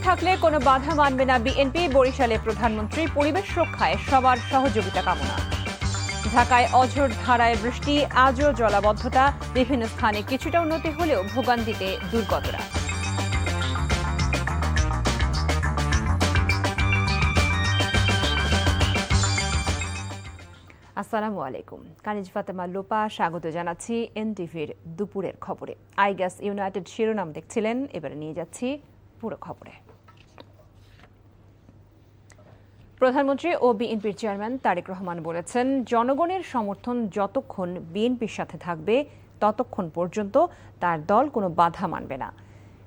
থাকলে কোনো বাধা মানবে না বিএনপি। বরিশালে প্রধানমন্ত্রী পরিবেশ রক্ষায় সবার সহযোগিতা কামনা। ঢাকায় অঝোর ধারায় বৃষ্টি, আজও জলাবদ্ধতা, বিভিন্ন স্থানে কিছুটা উন্নতি হলেও ভোগান্তিতে দুর্গতরা। আসসালামু আলাইকুম, কানিজ ফাতেমা লোপা স্বাগত জানাচ্ছি এনটিভির দুপুরের খবরে। আই গ্যাস ইউনাইটেড শিরোনাম দেখছিলেন, এবারে নিয়ে যাচ্ছি পুরো খবরে। প্রধানমন্ত্রী ও বিএনপির চেয়ারম্যান তারেক রহমান বলেছেন, জনগণের সমর্থন যতক্ষণ বিএনপির সাথে থাকবে ততক্ষণ পর্যন্ত তার দল কোনো বাধা মানবে না।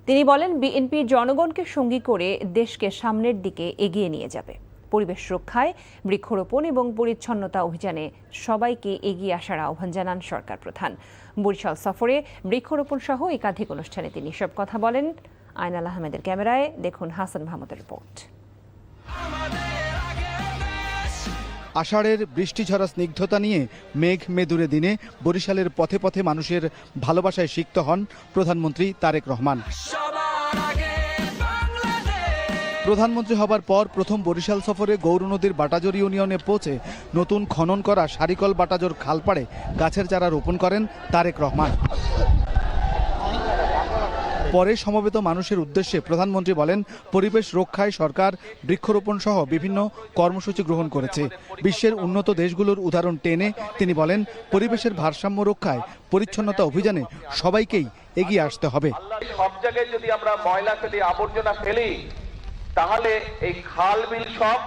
তিনি বলেন, বিএনপি জনগণকে সঙ্গী করে দেশকে সামনের দিকে এগিয়ে নিয়ে যাবে। পরিবেশ রক্ষায় বৃক্ষরোপণ এবং পরিচ্ছন্নতা অভিযানে সবাইকে এগিয়ে আসার আহ্বান জানান সরকার প্রধান। বরিশাল সফরে বৃক্ষরোপণ সহ একাধিক অনুষ্ঠানে তিনি সব কথা বলেন। আয়নাল আহমেদের ক্যামেরায় দেখুন হাসান মাহমুদের রিপোর্ট। আষাঢ়ের বৃষ্টিঝরা স্নিগ্ধতা নিয়ে মেঘ মেদুরে দিনে বরিশালের পথে পথে মানুষের ভালোবাসায় সিক্ত হন প্রধানমন্ত্রী তারেক রহমান। প্রধানমন্ত্রী হবার পর প্রথম বরিশাল সফরে গৌর নদীর বাটাজোর ইউনিয়নে পৌঁছে নতুন খনন করা সারিকল বাটাজোর খালপাড়ে গাছের চারা রোপণ করেন তারেক রহমান। পরে সমবেত মানুষের উদ্দেশ্যে প্রধানমন্ত্রী বলেন, পরিবেশ রক্ষায় সরকার বৃক্ষরোপণ সহ বিভিন্ন কর্মসূচি গ্রহণ করেছে। বিশ্বের উন্নত দেশগুলোর উদাহরণ টেনে তিনি বলেন, পরিবেশের ভারসাম্য রক্ষায় পরিচ্ছন্নতা অভিযানে সবাইকেই এগিয়ে আসতে হবে। সব জায়গায় যদি আমরা ময়লা ফেলি, আবর্জনা ফেলি, তাহলে এই খাল বিল সব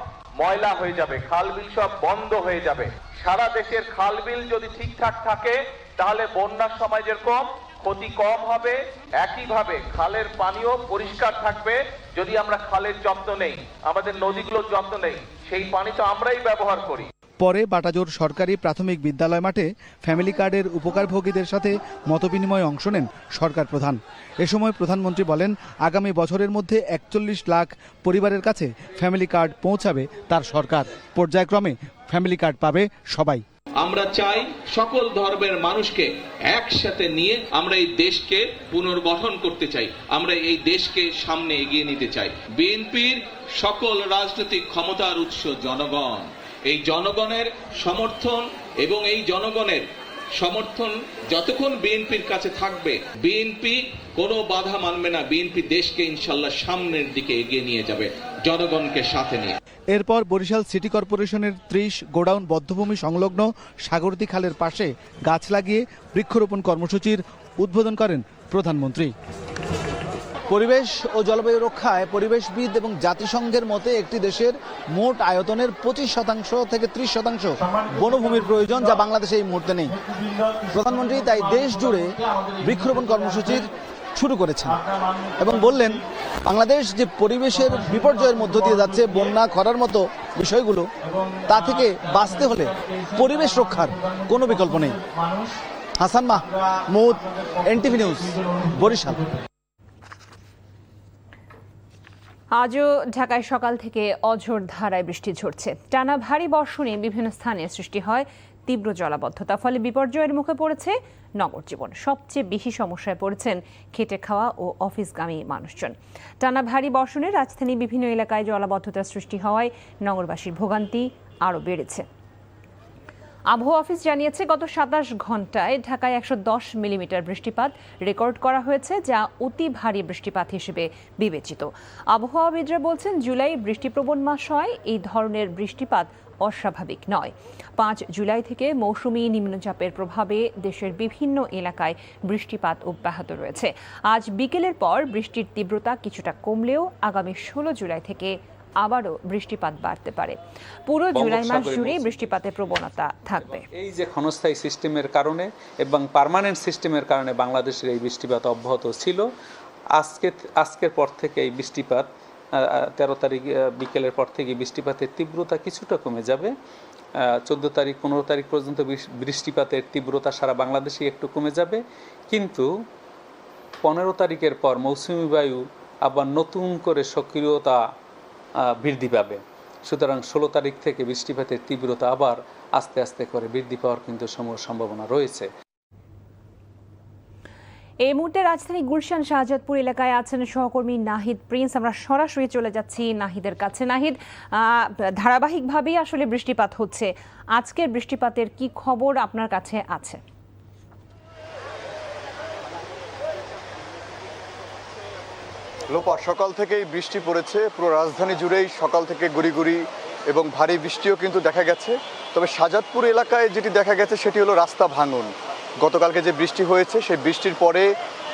ময়লা হয়ে যাবে, খাল বিল সব বন্ধ হয়ে যাবে। সারা দেশের খাল বিল যদি ঠিকঠাক থাকে তাহলে বন্যার সময় যেরকম ক্ষতি কম হবে, একইভাবে খালের পানিও পরিষ্কার থাকবে। যদি আমরা খালের যত্ন নেই, আমাদের নদীগুলোর যত্ন নেই, সেই পানি তো আমরাই ব্যবহার করি। পরে বাটাজোর সরকারি প্রাথমিক বিদ্যালয় মাঠে ফ্যামিলি কার্ডের উপকারভোগীদের সাথে মতবিনিময়ে অংশ নেন সরকার প্রধান। এ সময় প্রধানমন্ত্রী বলেন, আগামী বছরের মধ্যে 41 লাখ পরিবারের কাছে ফ্যামিলি কার্ড পৌঁছাবে তার সরকার। পর্যায়ক্রমে ফ্যামিলি কার্ড পাবে সবাই। আমরা চাই সকল ধর্মের মানুষকে একসাথে নিয়ে আমরা এই দেশকে পুনর্গঠন করতে চাই, আমরা এই দেশকে সামনে এগিয়ে নিতে চাই। বিএনপির সকল রাজনৈতিক ক্ষমতার উৎস জনগণ। এই জনগণের সমর্থন এবং এই জনগণের সমর্থন যতক্ষণ বিএনপির কাছে থাকবে, বিএনপি কোনো বাধা মানবে না। বিএনপি দেশকে ইনশাল্লাহ সামনের দিকে এগিয়ে নিয়ে যাবে জনগণকে সাথে নিয়ে। এরপর বরিশাল সিটি কর্পোরেশনের 30 গোডাউন বদ্ধভূমি সংলগ্ন সাগরদী খালের পাশে গাছ লাগিয়ে বৃক্ষরোপণ কর্মসূচির উদ্বোধন করেন প্রধানমন্ত্রী। পরিবেশ ও জলবায়ু রক্ষায় পরিবেশবিদ এবং জাতিসংঘের মতে একটি দেশের মোট আয়তনের 25% থেকে 30% বনভূমির প্রয়োজন, যা বাংলাদেশে এই মুহূর্তে নেই। প্রধানমন্ত্রী তাই দেশ জুড়ে বৃক্ষরোপণ কর্মসূচির শুরু করেছেন এবং বললেন, বাংলাদেশ যে পরিবেশের বিপর্যয়ের মধ্য দিয়ে যাচ্ছে, বন্যা, খরার মতো বিষয়গুলো, তা থেকে বাঁচতে হলে পরিবেশ রক্ষার কোনো বিকল্প নেই। Hasan Mahmud, NTV news, Barisal. আজও ঢাকায় সকাল থেকে অঝোর ধারায় বৃষ্টি ঝরছে। টানা ভারী বর্ষণে বিভিন্ন স্থানে সৃষ্টি হয় তীব্র জলাবদ্ধতা, ফলে বিপর্যয়ের মুখে পড়েছে নগর জীবন। সবচেয়ে বেশি সমস্যায় পড়েছেন খেটে খাওয়া ও অফিসগামী মানুষজন। টানা ভারী বর্ষণে রাজধানীর বিভিন্ন এলাকায় জলাবদ্ধতার সৃষ্টি হওয়ায় নগরবাসীর ভোগান্তি আরও বেড়েছে। আবহাওয়া অফিস জানিয়েছে, গত 27 ঘন্টায় ঢাকায় 110 মিলিমিটার বৃষ্টিপাত রেকর্ড করা হয়েছে, যা অতি ভারী বৃষ্টিপাত হিসেবে বিবেচিত। আবহাওয়াবিদরা বলছেন, জুলাই বৃষ্টিপ্রবণ মাস হয়, এই ধরনের বৃষ্টিপাত অস্বাভাবিক নয়। 5 জুলাই থেকে মৌসুমী নিম্নচাপের প্রভাবে দেশের বিভিন্ন এলাকায় বৃষ্টিপাত অব্যাহত রয়েছে। আজ বিকেলের পর বৃষ্টির তীব্রতা কিছুটা কমলেও আগামী 16 জুলাই থেকে আবারও বৃষ্টিপাত বাড়তে পারে। পুরো জুলাই মাস জুড়ে বৃষ্টিপাতের প্রবণতা থাকবে। এই যে ক্ষণস্থায়ী সিস্টেমের কারণে এবং পার্মানেন্ট সিস্টেমের কারণে বাংলাদেশের এই বৃষ্টিপাত অব্যাহত ছিল। আজকের পর থেকে এই বৃষ্টিপাত 13 তারিখ বিকেলের পর থেকে বৃষ্টিপাতের তীব্রতা কিছুটা কমে যাবে। 14 তারিখ 15 তারিখ পর্যন্ত বৃষ্টিপাতের তীব্রতা সারা বাংলাদেশে একটু কমে যাবে, কিন্তু 15 তারিখের পর মৌসুমী বায়ু আবার নতুন করে সক্রিয়তা বৃদ্ধি পাবে। সুতরাং 16 তারিখ থেকে বৃষ্টিপাতের তীব্রতা আবার আস্তে আস্তে করে বৃদ্ধি পাওয়ার কিন্তু সম্ভাবনা রয়েছে। এই মুহূর্তে রাজধানী গুলশান শাহজাদপুর এলাকায় আছেন সহকর্মী নাহিদ প্রিন্স। আমরা সরাসরি চলে যাচ্ছি নাহিদের কাছে। নাহিদ, ধারাবাহিকভাবেই আসলে বৃষ্টিপাত হচ্ছে, আজকের বৃষ্টিপাতের কি খবর আপনার কাছে আছে? লোপা, সকাল থেকেই বৃষ্টি পড়েছে পুরো রাজধানী জুড়েই, সকাল থেকে গুড়ি গুড়ি এবং ভারী বৃষ্টিও কিন্তু দেখা গেছে। তবে শাহজাদপুর এলাকায় যেটি দেখা গেছে সেটি হলো রাস্তা ভাঙন। গতকালকে যে বৃষ্টি হয়েছে সেই বৃষ্টির পরে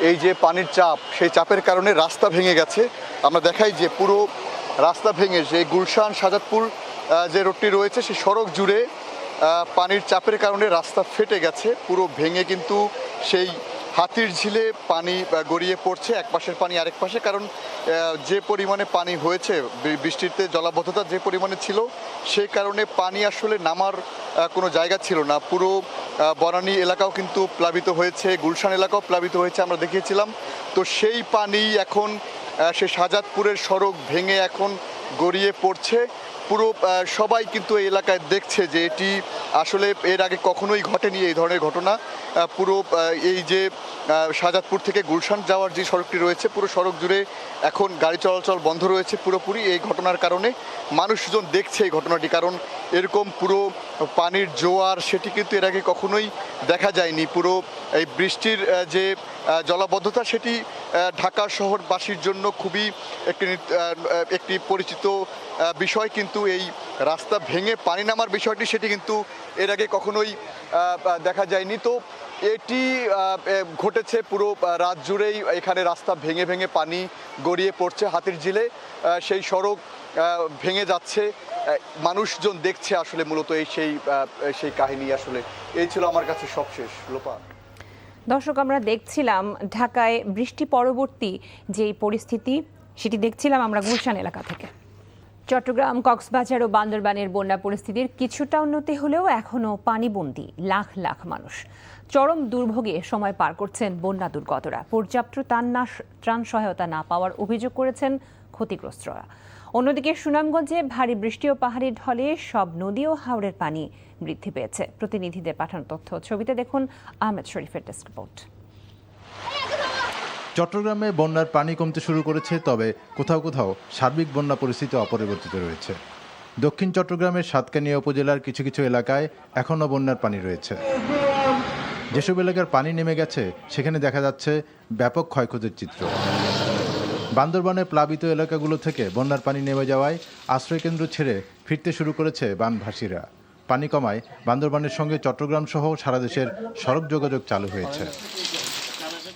এই যে পানির চাপ, সেই চাপের কারণে রাস্তা ভেঙে গেছে। আমরা দেখাই যে পুরো রাস্তা ভেঙে যে গুলশান শাহজাদপুর যে রোডটি রয়েছে সেই সড়ক জুড়ে পানির চাপের কারণে রাস্তা ফেটে গেছে, পুরো ভেঙে কিন্তু সেই হাতির ঝিলে পানি গড়িয়ে পড়ছে এক পাশের পানি আরেক পাশে। কারণ যে পরিমাণে পানি হয়েছে বৃষ্টিতে, জলাবদ্ধতা যে পরিমাণে ছিল, সেই কারণে পানি আসলে নামার কোনো জায়গা ছিল না। পুরো বনানী এলাকাও কিন্তু প্লাবিত হয়েছে, গুলশান এলাকাও প্লাবিত হয়েছে, আমরা দেখিয়েছিলাম। তো সেই পানি এখন সে শাহজাদপুরের সড়ক ভেঙে এখন গড়িয়ে পড়ছে। পুরো সবাই কিন্তু এই এলাকায় দেখছে যে এটি আসলে এর আগে কখনোই ঘটেনি এই ধরনের ঘটনা। পুরো এই যে শাহজাদপুর থেকে গুলশান যাওয়ার যে সড়কটি রয়েছে, পুরো সড়ক জুড়ে এখন গাড়ি চলাচল বন্ধ রয়েছে পুরোপুরি এই ঘটনার কারণে। মানুষজন দেখছে এই ঘটনাটি, কারণ এরকম পুরো পানির জোয়ার সেটি কিন্তু এর আগে কখনোই দেখা যায়নি। পুরো এই বৃষ্টির যে জলাবদ্ধতা সেটি ঢাকা শহরবাসীর জন্য খুবই একটি পরিচিত বিষয়, কিন্তু এই রাস্তা ভেঙে পানি নামার বিষয়টি সেটি কিন্তু এর আগে কখনোই দেখা যায়নি। তো এটি ঘটেছে পুরো রাত জুড়েই, এখানে রাস্তা ভেঙে ভেঙে পানি গড়িয়ে পড়ছে হাতির ঝিলে, সেই সড়ক ভেঙে যাচ্ছে, মানুষজন দেখছে আসলে মূলত এই সেই কাহিনী। আসলে এই ছিল আমার কাছে সবশেষ। লোপা, দর্শক, আমরা দেখছিলাম ঢাকায় বৃষ্টি পরবর্তী যেই পরিস্থিতি সেটি দেখছিলাম আমরা গুলশান এলাকা থেকে। চট্টগ্রাম, কক্সবাজার ও বান্দরবানের বন্যা পরিস্থিতির কিছুটা উন্নতি হলেও এখনও পানিবন্দী লাখ লাখ মানুষ। চরম দুর্ভোগে সময় পার করছেন বন্যা দুর্গতরা। পর্যাপ্ত ত্রাণ সহায়তা না পাওয়ার অভিযোগ করেছেন ক্ষতিগ্রস্তরা। অন্যদিকে সুনামগঞ্জে ভারী বৃষ্টি ও পাহাড়ি ঢলে সব নদী ও হাওরের পানি বৃদ্ধি পেয়েছে। প্রতিনিধিদের পাঠানো তথ্য ছবিতে দেখুন আহমেদ শরীফের ডেস্ক রিপোর্ট। চট্টগ্রামে বন্যার পানি কমতে শুরু করেছে, তবে কোথাও কোথাও সার্বিক বন্যা পরিস্থিতি অপরিবর্তিত রয়েছে। দক্ষিণ চট্টগ্রামের সাতকানিয়া উপজেলার কিছু কিছু এলাকায় এখনও বন্যার পানি রয়েছে। যেসব এলাকার পানি নেমে গেছে সেখানে দেখা যাচ্ছে ব্যাপক ক্ষয়ক্ষতির চিত্র। বান্দরবানের প্লাবিত এলাকাগুলো থেকে বন্যার পানি নেমে যাওয়ায় আশ্রয়কেন্দ্র ছেড়ে ফিরতে শুরু করেছে বানভাসীরা। পানি কমায় বান্দরবানের সঙ্গে চট্টগ্রাম সহ সারা দেশের সড়ক যোগাযোগ চালু হয়েছে।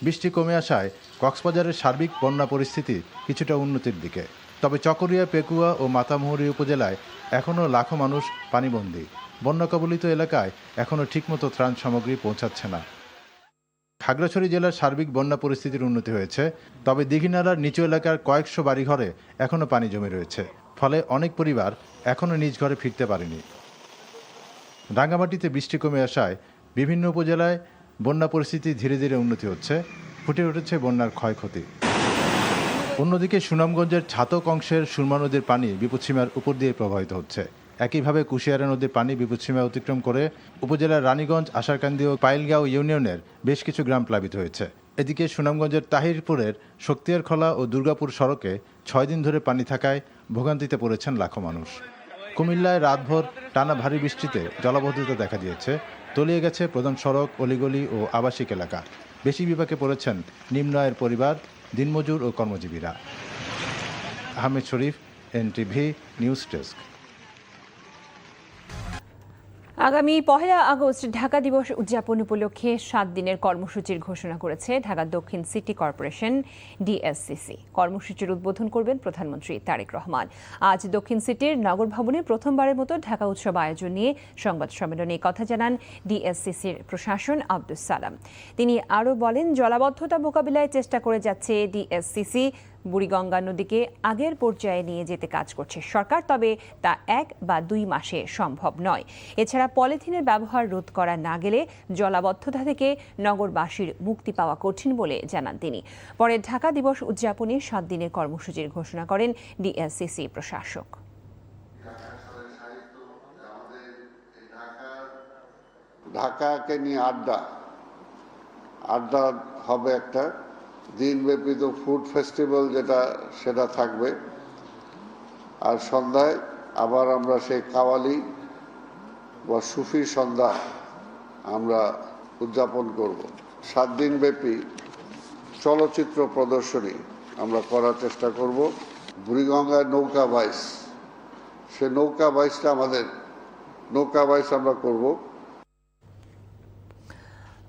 বৃষ্টি কমে আসায় কক্সবাজারের সার্বিক বন্যা পরিস্থিতি কিছুটা উন্নতির দিকে। তবে চকরিয়া, পেকুয়া ও মাতামুহুরী উপজেলায় এখনও লাখো মানুষ পানিবন্দী। বন্যা কবলিত এলাকায় এখনও ঠিকমতো ত্রাণ সামগ্রী পৌঁছাচ্ছে না। খাগড়াছড়ি জেলার সার্বিক বন্যা পরিস্থিতির উন্নতি হয়েছে, তবে দীঘিনালার নিচু এলাকার কয়েকশো বাড়িঘরে এখনও পানি জমে রয়েছে। ফলে অনেক পরিবার এখনও নিজ ঘরে ফিরতে পারেনি। রাঙ্গামাটিতে বৃষ্টি কমে আসায় বিভিন্ন উপজেলায় বন্যা পরিস্থিতি ধীরে ধীরে উন্নতি হচ্ছে, ফুটে উঠেছে বন্যার ক্ষয়ক্ষতি। অন্যদিকে সুনামগঞ্জের ছাতক অংশের সুরমা নদীর পানি বিপদসীমার উপর দিয়ে প্রবাহিত হচ্ছে। একইভাবে কুশিয়ারা নদীর পানি বিপদসীমা অতিক্রম করে উপজেলার রানীগঞ্জ, আশারকান্দি ও পাইলগাঁও ইউনিয়নের বেশ কিছু গ্রাম প্লাবিত হয়েছে। এদিকে সুনামগঞ্জের তাহিরপুরের শক্তিয়ারখলা ও দুর্গাপুর সড়কে 6 দিন ধরে পানি থাকায় ভোগান্তিতে পড়েছেন লাখো মানুষ। কুমিল্লায় রাতভর টানা ভারী বৃষ্টিতে জলাবদ্ধতা দেখা দিয়েছে, তলিয়ে গেছে প্রধান সড়ক, অলিগলি ও আবাসিক এলাকা। বেশি বিপাকে পড়েছেন নিম্ন আয়ের পরিবার, দিনমজুর ও কর্মজীবীরা। আহমেদ শরীফ, এনটিভি নিউজ ডেস্ক। আগামী 1 আগস্ট ঢাকা দিবস উদযাপন উপলক্ষে 7 দিনের কর্মসূচির ঘোষণা করেছে ঢাকা দক্ষিণ সিটি কর্পোরেশন ডিএসসিসি। কর্মসূচির উদ্বোধন করবেন প্রধানমন্ত্রী তারেক রহমান। আজ দক্ষিণ সিটির নগর ভবনে প্রথমবারের মতো ঢাকা উৎসব আয়োজন নিয়ে সংবাদ সম্মেলনে কথা জানান ডিএসসিসির প্রশাসন আব্দুস সালাম। তিনি আরও বলেন, জলাবদ্ধতা মোকাবিলায় চেষ্টা করে যাচ্ছে ডিএসসিসি। বুড়িগঙ্গা নদীকে আগের পর্যায়ে নিয়ে যেতে কাজ করছে সরকার, তবে তা 1 বা 2 মাসে সম্ভব নয়। এছাড়া পলিথিনের ব্যবহার রোধ করা না গেলে জলাবদ্ধতা থেকে নগরবাসীর মুক্তি পাওয়া কঠিন বলে জানান তিনি। পরে ঢাকা দিবস উদযাপনে 7 দিনের কর্মসূচির ঘোষণা করেন ডিএসসিসি প্রশাসক। ঢাকাকে নিয়ে আড্ডা, আড্ডা হবে একটা দিনব্যাপী তো ফুড ফেস্টিভ্যাল সেটা থাকবে। আর সন্ধ্যায় আবার আমরা সেই কাওয়ালি বা সুফি সন্ধ্যা আমরা উদযাপন করব। 7 দিনব্যাপী চলচ্চিত্র প্রদর্শনী আমরা করার চেষ্টা করব। বুড়িগঙ্গায় নৌকা বাইচ, সে নৌকা বাইচটা আমাদের নৌকা বাইচ আমরা করব।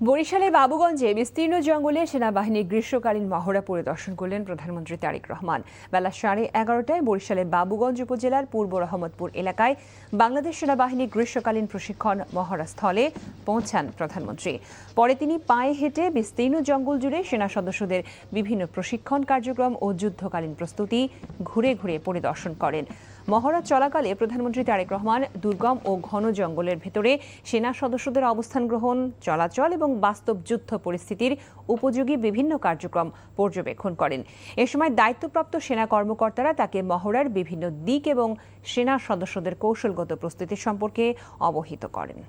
বরিশালের বাবুগঞ্জে বিস্তীর্ণ জঙ্গলে সেনাবাহিনীর গ্রীষ্মকালীন মহড়া পরিদর্শন করলেন প্রধানমন্ত্রী তারেক রহমান। বেলা 11:30টায় বরিশালের বাবুগঞ্জ উপজেলার পূর্ব রহমতপুর এলাকায় বাংলাদেশ সেনাবাহিনীর গ্রীষ্মকালীন প্রশিক্ষণ মহড়া স্থলে পৌঁছান প্রধানমন্ত্রী। পরে তিনি পায়ে হেঁটে বিস্তীর্ণ জঙ্গল জুড়ে সেনা সদস্যদের বিভিন্ন প্রশিক্ষণ কার্যক্রম ও যুদ্ধকালীন প্রস্তুতি ঘুরে ঘুরে পরিদর্শন করেন। মহড়া চলাকালে প্রধানমন্ত্রী তারেক রহমান দুর্গম ও ঘন জঙ্গলের ভেতরে সেনা সদস্যদের অবস্থান গ্রহণ, চলাচল এবং বাস্তব যুদ্ধ পরিস্থিতির উপযোগী বিভিন্ন কার্যক্রম পর্যবেক্ষণ করেন। এ সময় দায়িত্বপ্রাপ্ত সেনা কর্মকর্তারা তাকে মহড়ার বিভিন্ন দিক এবং সেনা সদস্যদের কৌশলগত প্রস্তুতি সম্পর্কে অবহিত করেন।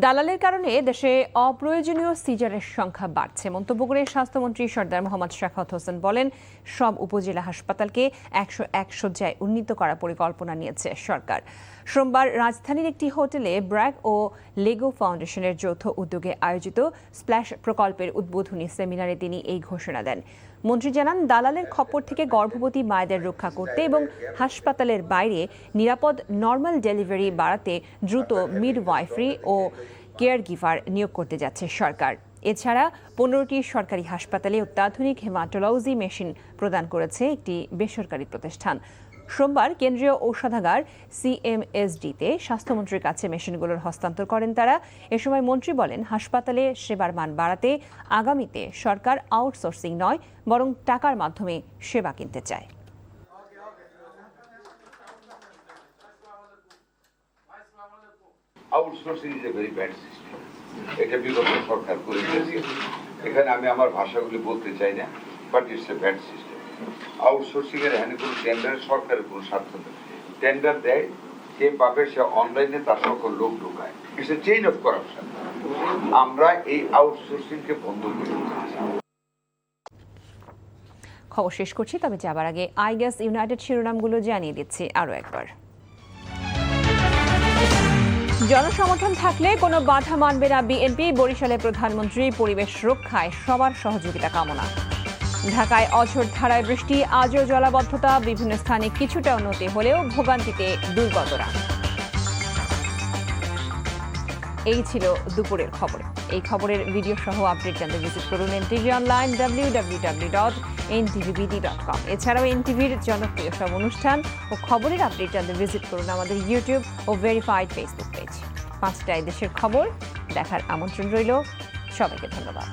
দালালের কারণে দেশে অপ্রয়োজনীয় সিজারের সংখ্যা বাড়ছে মন্তব্য করে স্বাস্থ্যমন্ত্রী সরদার মোহাম্মদ শাখাওয়াত হোসেন বলেন, সব উপজেলা হাসপাতালকে 101 শয্যায় উন্নীত করার পরিকল্পনা নিয়েছে সরকার। সোমবার রাজধানীর একটি হোটেলে ব্র্যাক ও লেগো ফাউন্ডেশনের যৌথ উদ্যোগে আয়োজিত স্প্ল্যাশ প্রকল্পের উদ্বোধনী সেমিনারে তিনি এই ঘোষণা দেন। মন্ত্রী জানান, দালালের খপ্পর থেকে গর্ভবতী মায়েদের রক্ষা করতে এবং হাসপাতালের বাইরে নিরাপদ নর্মাল ডেলিভারি বাড়াতে দ্রুত মিডওয়াইফারি ও কেয়ার গিভার নিয়োগ করতে যাচ্ছে সরকার। এছাড়া 15টি সরকারি হাসপাতালে অত্যাধুনিক হেমাটোলজি মেশিন প্রদান করেছে একটি বেসরকারি প্রতিষ্ঠান। সোমবার কেন্দ্রীয় ঔষধাগার CMSD-তে স্বাস্থ্যমন্ত্রীর কাছে মেশিনগুলোর হস্তান্তর করেন তারা। এ সময় মন্ত্রী বলেন, হাসপাতালে সেবার মান বাড়াতে আগামীতে সরকার আউটসোর্সিং নয় বরং টাকার মাধ্যমে সেবা কিনতে চায়। Outsourcing is a very bad system. এটা বিগত সরকার করে দিয়েছে। এখানে আমি আমার ভাষাগুলি বলতে চাই না, but it's a bad system. Outsourcing এর এখানে কোনো টেন্ডার সরকারের কোনো স্বার্থ নেই। টেন্ডার দেয় যে পাবে সে অনলাইনে তার সকল লোক ঢোকায়। It's a chain of corruption. আমরা এই আউটসোর্সিংকে বন্ধ করে দিতে চাই। খবর শেষ করছি, তবে যাবার আগে আইগ্যাস ইউনাইটেড শিরোনামগুলো জানিয়ে দিচ্ছি আরও একবার। জনসমর্থন থাকলে কোনো বাধা মানবে না বিএনপি, বরিশালে প্রধানমন্ত্রী। পরিবেশ রক্ষায় সবার সহযোগিতা কামনা। ঢাকায় অঝোর ধারায় বৃষ্টি, আজও জলাবদ্ধতা, বিভিন্ন স্থানে কিছুটা উন্নতি হলেও ভোগান্তিতে দুর্গতরা। এই ছিল দুপুরের খবর। এই খবরের ভিডিও সহ আপডেট জানতে ভিজিট করুন এনটিভি অনলাইন www.ntvbd.com। এছাড়াও এনটিভির জনপ্রিয় সব অনুষ্ঠান ও খবরের আপডেট জানতে ভিজিট করুন আমাদের ইউটিউব ও ভেরিফাইড ফেসবুক পেজ। 5টায় দেশের খবর দেখার আমন্ত্রণ রইল। সবাইকে ধন্যবাদ।